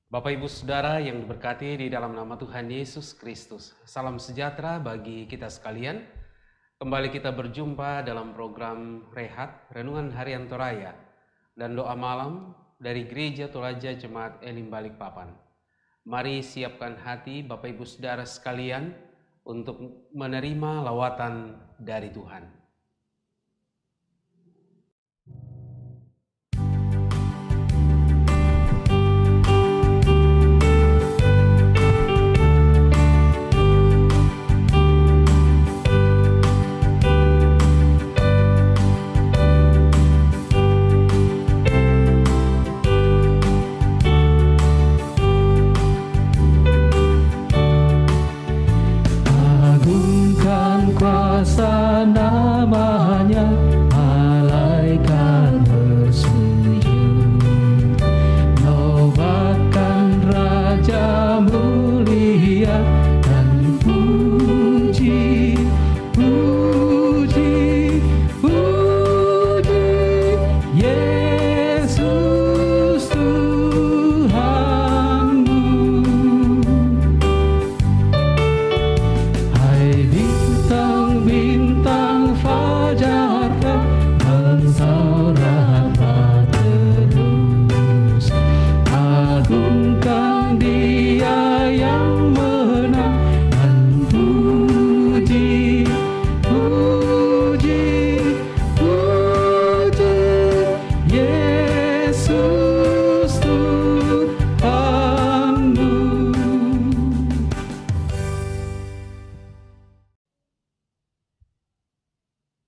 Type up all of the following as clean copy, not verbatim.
Bapak Ibu Saudara yang diberkati di dalam nama Tuhan Yesus Kristus. Salam sejahtera bagi kita sekalian. Kembali kita berjumpa dalam program Rehat, Renungan Harian Toraya, dan doa malam dari Gereja Toraja Jemaat Elim Balikpapan. Mari siapkan hati Bapak Ibu Saudara sekalian untuk menerima lawatan dari Tuhan.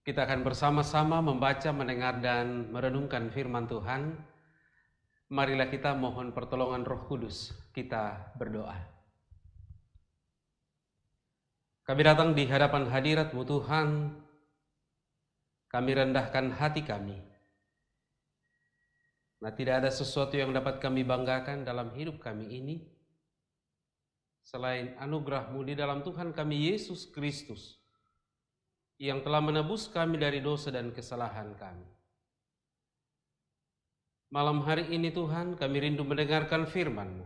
Kita akan bersama-sama membaca, mendengar, dan merenungkan firman Tuhan. Marilah kita mohon pertolongan Roh Kudus. Kita berdoa. Kami datang di hadapan hadirat-Mu Tuhan. Kami rendahkan hati kami. Nah, tidak ada sesuatu yang dapat kami banggakan dalam hidup kami ini selain anugerah-Mu di dalam Tuhan kami Yesus Kristus, yang telah menebus kami dari dosa dan kesalahan kami. Malam hari ini Tuhan, kami rindu mendengarkan firman-Mu.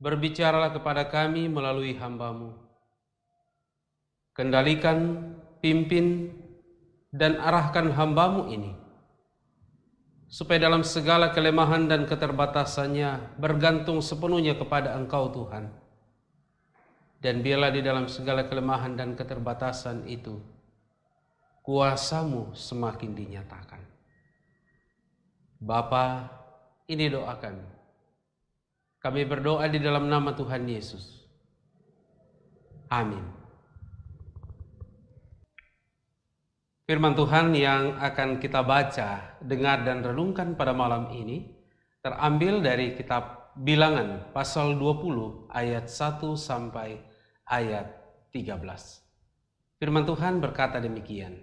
Berbicaralah kepada kami melalui hamba-Mu. Kendalikan, pimpin, dan arahkan hamba-Mu ini, supaya dalam segala kelemahan dan keterbatasannya bergantung sepenuhnya kepada Engkau Tuhan. Dan biarlah di dalam segala kelemahan dan keterbatasan itu, kuasa-Mu semakin dinyatakan. Bapa, ini doa kami. Kami berdoa di dalam nama Tuhan Yesus. Amin. Firman Tuhan yang akan kita baca, dengar, dan renungkan pada malam ini terambil dari kitab Bilangan pasal 20 ayat 1 sampai ayat 13. Firman Tuhan berkata demikian.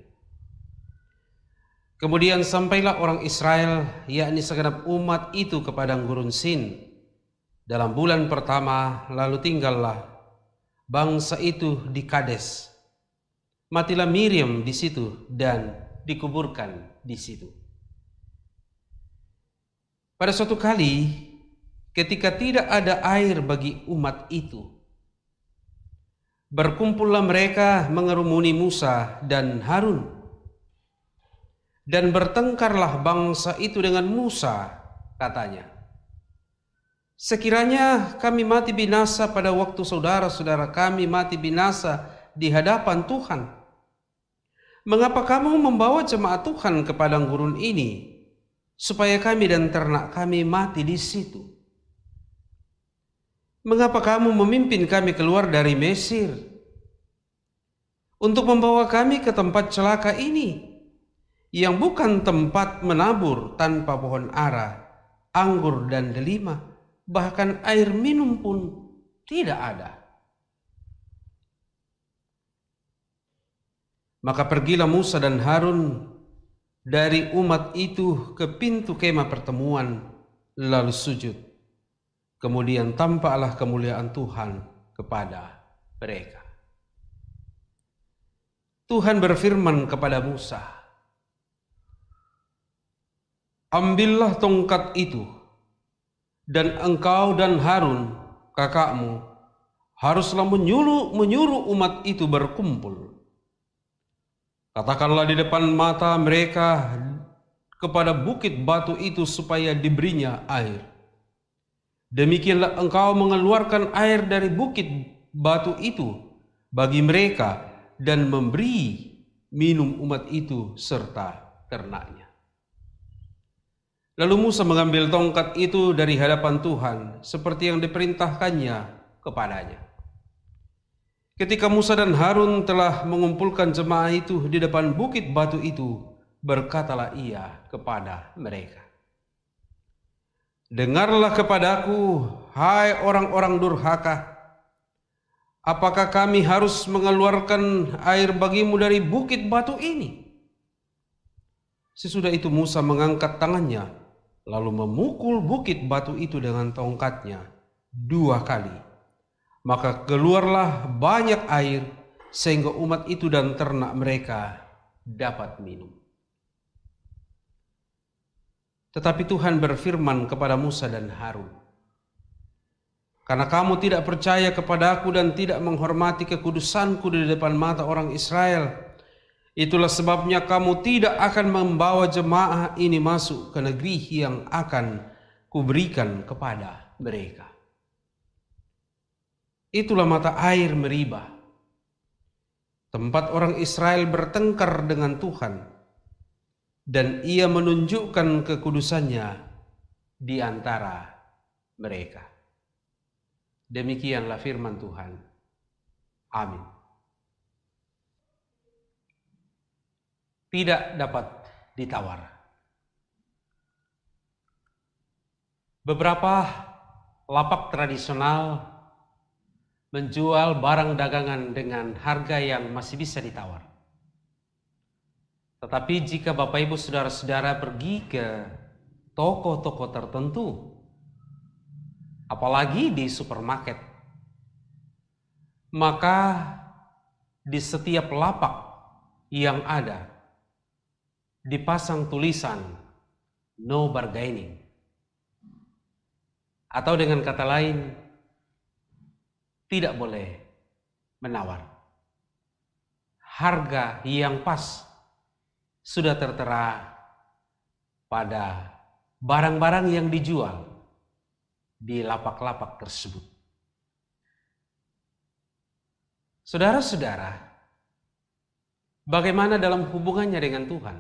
Kemudian sampailah orang Israel, yakni segenap umat itu ke padang gurun Sin dalam bulan pertama, lalu tinggallah bangsa itu di Kades. Matilah Miriam di situ dan dikuburkan di situ. Pada suatu kali, ketika tidak ada air bagi umat itu, berkumpullah mereka mengerumuni Musa dan Harun, dan bertengkarlah bangsa itu dengan Musa, katanya, sekiranya kami mati binasa pada waktu saudara-saudara kami mati binasa di hadapan Tuhan, mengapa kamu membawa jemaat Tuhan ke padang gurun ini, supaya kami dan ternak kami mati di situ? Mengapa kamu memimpin kami keluar dari Mesir untuk membawa kami ke tempat celaka ini, yang bukan tempat menabur tanpa pohon ara, anggur dan delima, bahkan air minum pun tidak ada? Maka pergilah Musa dan Harun dari umat itu ke pintu kemah pertemuan, lalu sujud. Kemudian tampaklah kemuliaan Tuhan kepada mereka. Tuhan berfirman kepada Musa, ambillah tongkat itu Dan engkau dan Harun, kakakmu, haruslah menyuruh umat itu berkumpul. Katakanlah di depan mata mereka kepada bukit batu itu supaya diberinya air. Demikianlah engkau mengeluarkan air dari bukit batu itu bagi mereka dan memberi minum umat itu serta ternaknya. Lalu Musa mengambil tongkat itu dari hadapan Tuhan seperti yang diperintahkannya kepadanya. Ketika Musa dan Harun telah mengumpulkan jemaah itu di depan bukit batu itu, berkatalah ia kepada mereka, dengarlah kepadaku, hai orang-orang durhaka. Apakah kami harus mengeluarkan air bagimu dari bukit batu ini? Sesudah itu Musa mengangkat tangannya, lalu memukul bukit batu itu dengan tongkatnya 2 kali. Maka keluarlah banyak air, sehingga umat itu dan ternak mereka dapat minum. Tetapi Tuhan berfirman kepada Musa dan Harun, karena kamu tidak percaya kepadaku dan tidak menghormati kekudusanku di depan mata orang Israel, itulah sebabnya kamu tidak akan membawa jemaah ini masuk ke negeri yang akan kuberikan kepada mereka. Itulah mata air Meribah, tempat orang Israel bertengkar dengan Tuhan, dan ia menunjukkan kekudusannya di antara mereka. Demikianlah firman Tuhan. Amin. Tidak dapat ditawar. Beberapa lapak tradisional menjual barang dagangan dengan harga yang masih bisa ditawar. Tetapi jika Bapak Ibu Saudara-saudara pergi ke toko-toko tertentu, apalagi di supermarket, maka di setiap lapak yang ada dipasang tulisan no bargaining, atau dengan kata lain, tidak boleh menawar. Harga yang pas sudah tertera pada barang-barang yang dijual di lapak-lapak tersebut. Saudara-saudara, bagaimana dalam hubungannya dengan Tuhan?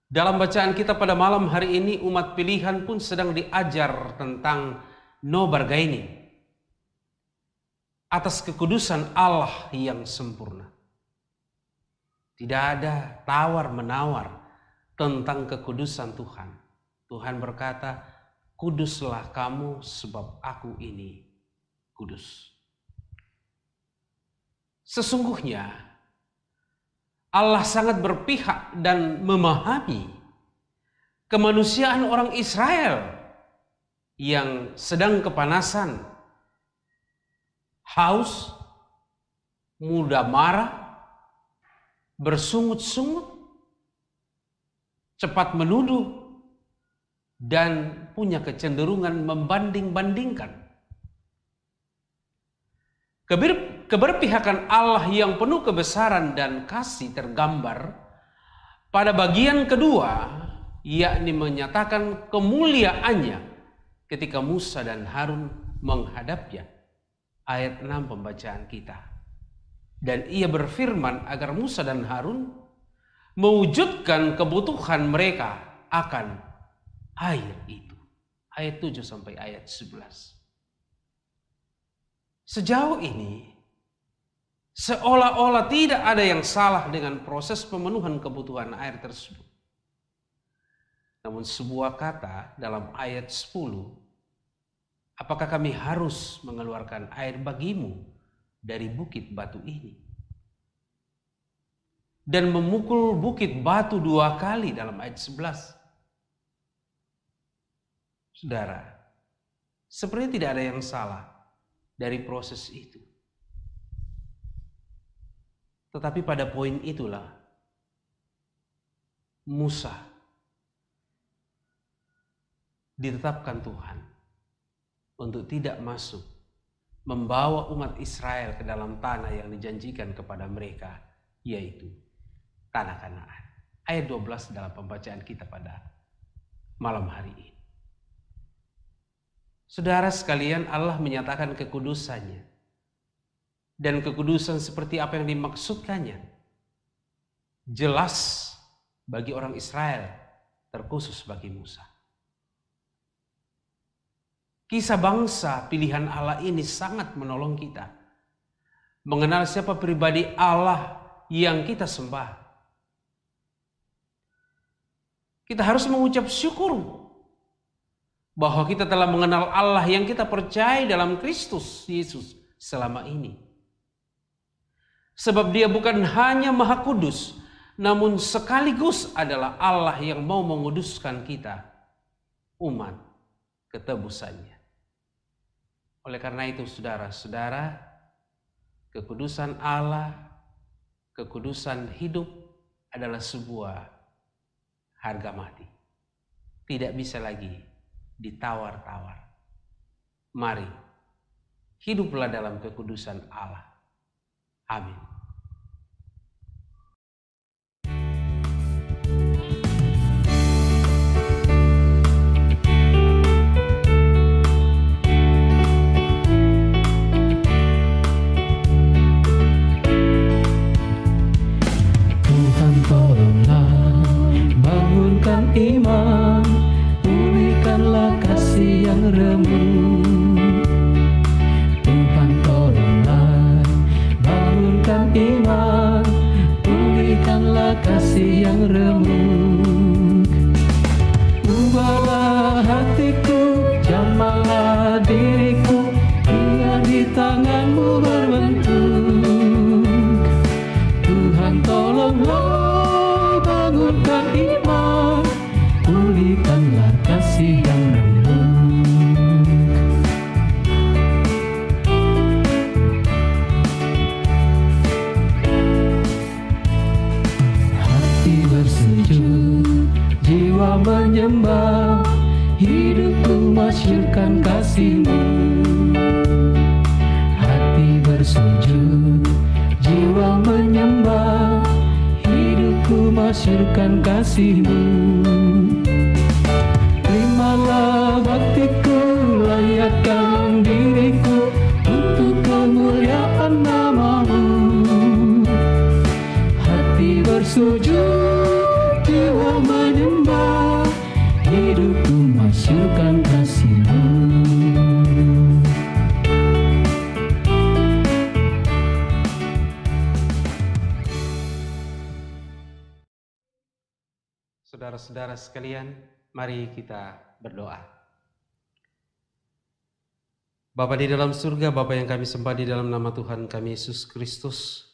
Dalam bacaan kita pada malam hari ini, umat pilihan pun sedang diajar tentang no bargaining atas kekudusan Allah yang sempurna. Tidak ada tawar-menawar tentang kekudusan Tuhan. Tuhan berkata, kuduslah kamu sebab aku ini kudus. Sesungguhnya Allah sangat berpihak dan memahami kemanusiaan orang Israel yang sedang kepanasan, haus, mudah marah, bersungut-sungut, cepat menuduh, dan punya kecenderungan membanding-bandingkan. Keberpihakan Allah yang penuh kebesaran dan kasih tergambar pada bagian kedua, yakni menyatakan kemuliaannya ketika Musa dan Harun menghadapnya. Ayat 6 pembacaan kita. Dan ia berfirman agar Musa dan Harun mewujudkan kebutuhan mereka akan air itu. Ayat 7 sampai ayat 11. Sejauh ini, seolah-olah tidak ada yang salah dengan proses pemenuhan kebutuhan air tersebut. Namun sebuah kata dalam ayat 10, apakah kami harus mengeluarkan air bagimu dari bukit batu ini? Dan memukul bukit batu 2 kali dalam ayat 11. Saudara, sepertinya tidak ada yang salah dari proses itu. Tetapi pada poin itulah Musa ditetapkan Tuhan untuk tidak masuk membawa umat Israel ke dalam tanah yang dijanjikan kepada mereka, yaitu tanah Kanaan. Ayat 12 dalam pembacaan kita pada malam hari ini. Saudara sekalian, Allah menyatakan kekudusannya. Dan kekudusan seperti apa yang dimaksudkannya jelas bagi orang Israel, terkhusus bagi Musa. Kisah bangsa pilihan Allah ini sangat menolong kita mengenal siapa pribadi Allah yang kita sembah. Kita harus mengucap syukur bahwa kita telah mengenal Allah yang kita percaya dalam Kristus Yesus selama ini. Sebab Dia bukan hanya Maha Kudus, namun sekaligus adalah Allah yang mau menguduskan kita, umat ketebusannya. Oleh karena itu saudara-saudara, kekudusan Allah, kekudusan hidup adalah sebuah harga mati. Tidak bisa lagi ditawar-tawar. Mari, hiduplah dalam kekudusan Allah. Amin. Iman, pulihkanlah kasih yang remuk. Tuhan tolonglah, bangunkan iman, pulihkanlah kasih yang remuk. Ubahlah hatiku, jamahlah diriku, hingga di tanganmu berbentuk. Tuhan tolonglah, bangunkan iman, pulihkanlah kasih yang remuk. Hati bersujud, jiwa menyembah, hidupku masyurkan kasih-Mu. Hati bersujud, jiwa menyembah, hidupku masyurkan kasih-Mu. Terimalah baktiku, layakkan diriku untuk kemuliaan nama-Mu. Hati bersujud, jiwa menyembah, hidupku masyurkan kasih-Mu. Saudara-saudara sekalian, mari kita berdoa. Bapa di dalam surga, Bapa yang kami sembah di dalam nama Tuhan kami Yesus Kristus,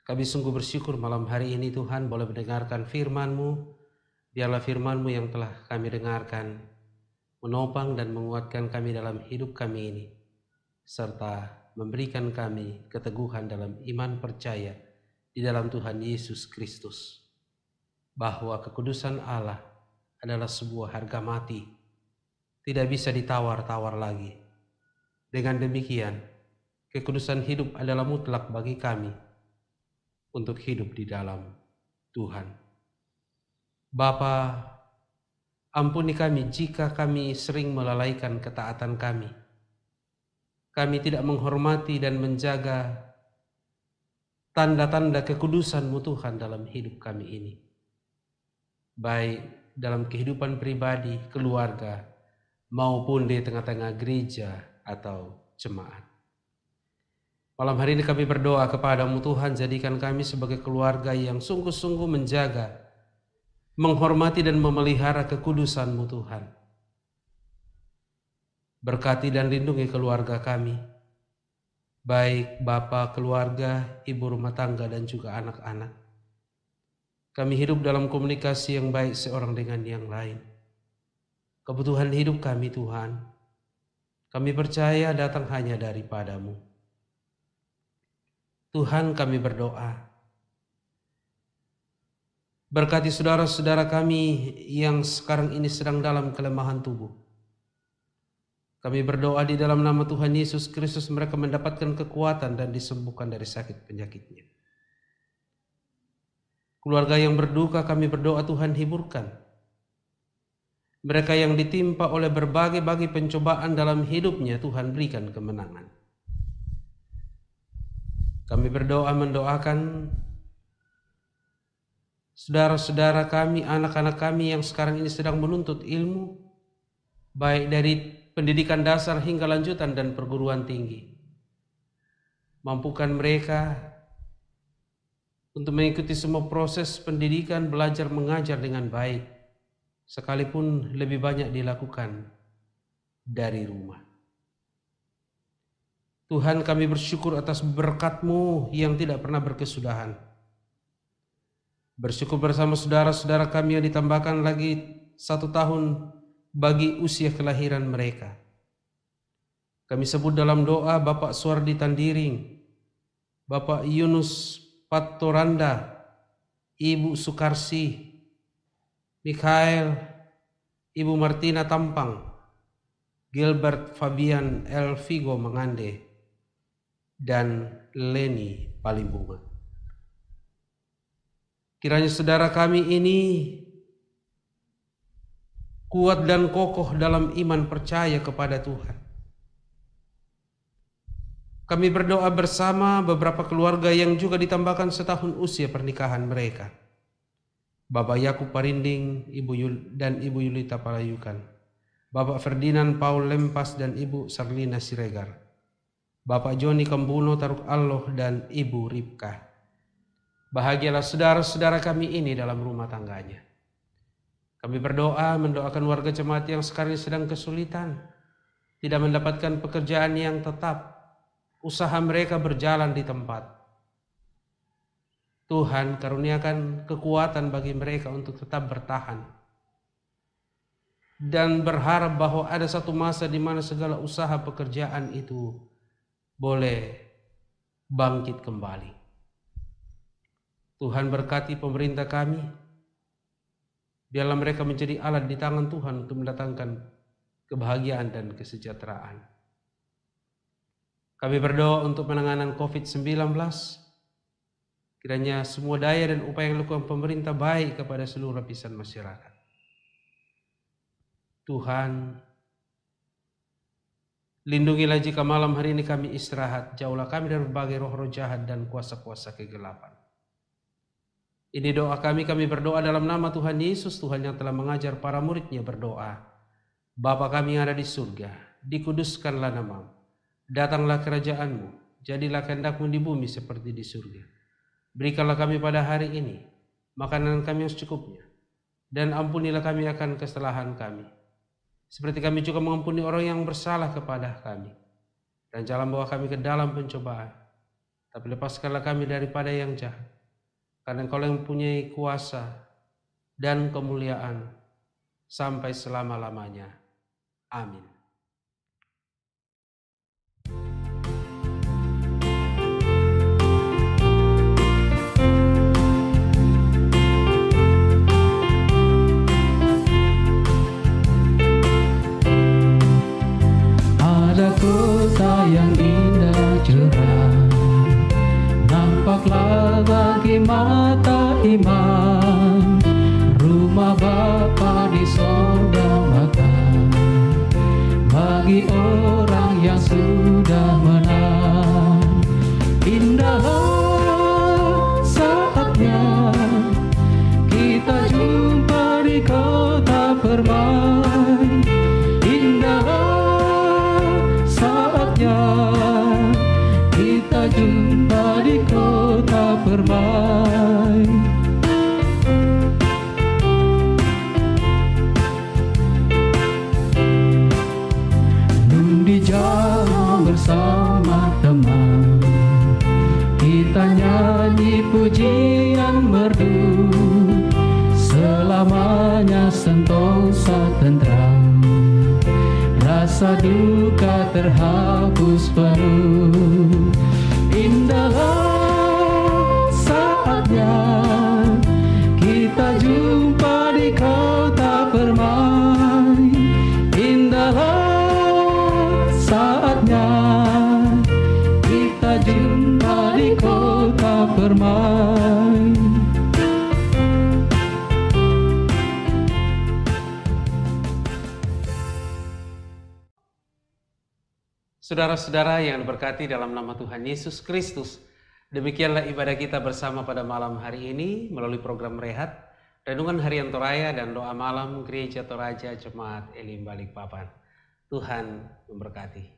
kami sungguh bersyukur malam hari ini Tuhan boleh mendengarkan firman-Mu. Biarlah firman-Mu yang telah kami dengarkan menopang dan menguatkan kami dalam hidup kami ini, serta memberikan kami keteguhan dalam iman percaya di dalam Tuhan Yesus Kristus, bahwa kekudusan Allah adalah sebuah harga mati, tidak bisa ditawar-tawar lagi. Dengan demikian, kekudusan hidup adalah mutlak bagi kami untuk hidup di dalam Tuhan. Bapa, ampuni kami jika kami sering melalaikan ketaatan kami. Kami tidak menghormati dan menjaga tanda-tanda kekudusan-Mu Tuhan dalam hidup kami ini, baik dalam kehidupan pribadi, keluarga, maupun di tengah-tengah gereja atau jemaat. Malam hari ini kami berdoa kepada-Mu Tuhan, jadikan kami sebagai keluarga yang sungguh-sungguh menjaga, menghormati dan memelihara kekudusan-Mu Tuhan. Berkati dan lindungi keluarga kami, baik bapa keluarga, ibu rumah tangga, dan juga anak-anak. Kami hidup dalam komunikasi yang baik seorang dengan yang lain. Kebutuhan hidup kami Tuhan, kami percaya datang hanya daripada-Mu. Tuhan, kami berdoa, berkati saudara-saudara kami yang sekarang ini sedang dalam kelemahan tubuh. Kami berdoa di dalam nama Tuhan Yesus Kristus mereka mendapatkan kekuatan dan disembuhkan dari sakit penyakitnya. Keluarga yang berduka kami berdoa Tuhan hiburkan. Mereka yang ditimpa oleh berbagai pencobaan dalam hidupnya Tuhan berikan kemenangan. Kami berdoa mendoakan saudara-saudara kami, anak-anak kami yang sekarang ini sedang menuntut ilmu, baik dari pendidikan dasar hingga lanjutan dan perguruan tinggi. Mampukan mereka untuk mengikuti semua proses pendidikan, belajar mengajar dengan baik, sekalipun lebih banyak dilakukan dari rumah. Tuhan, kami bersyukur atas berkat-Mu yang tidak pernah berkesudahan. Bersyukur bersama saudara-saudara kami yang ditambahkan lagi 1 tahun bagi usia kelahiran mereka. Kami sebut dalam doa Bapak Suardi Tandiring, Bapak Yunus Patoranda, Ibu Sukarsi, Mikhael, Ibu Martina Tampang, Gilbert Fabian Elvigo Mangande, dan Leni Palimbunga. Kiranya saudara kami ini kuat dan kokoh dalam iman percaya kepada Tuhan. Kami berdoa bersama beberapa keluarga yang juga ditambahkan 1 tahun usia pernikahan mereka. Bapak Yakub Parinding, dan Ibu Yulita Palayukan. Bapak Ferdinand Paul Lempas dan Ibu Sarlina Siregar. Bapak Joni Kembuno Taruk Allah dan Ibu Ripka. Bahagialah saudara-saudara kami ini dalam rumah tangganya. Kami berdoa mendoakan warga jemaat yang sekarang sedang kesulitan, tidak mendapatkan pekerjaan yang tetap, usaha mereka berjalan di tempat. Tuhan karuniakan kekuatan bagi mereka untuk tetap bertahan. Dan berharap bahwa ada satu masa di mana segala usaha pekerjaan itu boleh bangkit kembali. Tuhan berkati pemerintah kami. Biarlah mereka menjadi alat di tangan Tuhan untuk mendatangkan kebahagiaan dan kesejahteraan. Kami berdoa untuk penanganan COVID-19. Kiranya semua daya dan upaya yang dilakukan pemerintah baik kepada seluruh lapisan masyarakat. Tuhan, lindungilah jika malam hari ini kami istirahat. Jauhlah kami dari berbagai roh-roh jahat dan kuasa-kuasa kegelapan. Ini doa kami berdoa dalam nama Tuhan Yesus, Tuhan yang telah mengajar para murid-Nya berdoa. Bapa kami yang ada di surga, dikuduskanlah nama-Mu. Datanglah kerajaan-Mu, jadilah kehendak-Mu di bumi seperti di surga. Berikanlah kami pada hari ini makanan kami yang secukupnya, dan ampunilah kami akan kesalahan kami, seperti kami juga mengampuni orang yang bersalah kepada kami. Dan jangan bawa kami ke dalam pencobaan, tapi lepaskanlah kami daripada yang jahat. Karena Engkau yang mempunyai kuasa dan kemuliaan sampai selama-lamanya. Amin. Ada kota yang indah cerah, nampaklah bagi mata iman, rumah Bapa di sorga bahkan bagi orang yang sudah menang. Indahlah saatnya kita jumpa di kota permai. Indahlah saatnya kita jumpa di kota permai. Nun di jalan bersama teman, kita nyanyi pujian merdu, selamanya sentosa tentram, rasa duka terhapus penuh. Indahlah saatnya kita jumpa di kota permai. Indahlah Saudara-saudara yang diberkati dalam nama Tuhan Yesus Kristus, demikianlah ibadah kita bersama pada malam hari ini melalui program Rehat, Renungan Harian Toraya dan Doa Malam Gereja Toraja Jemaat Elim Balikpapan. Tuhan memberkati.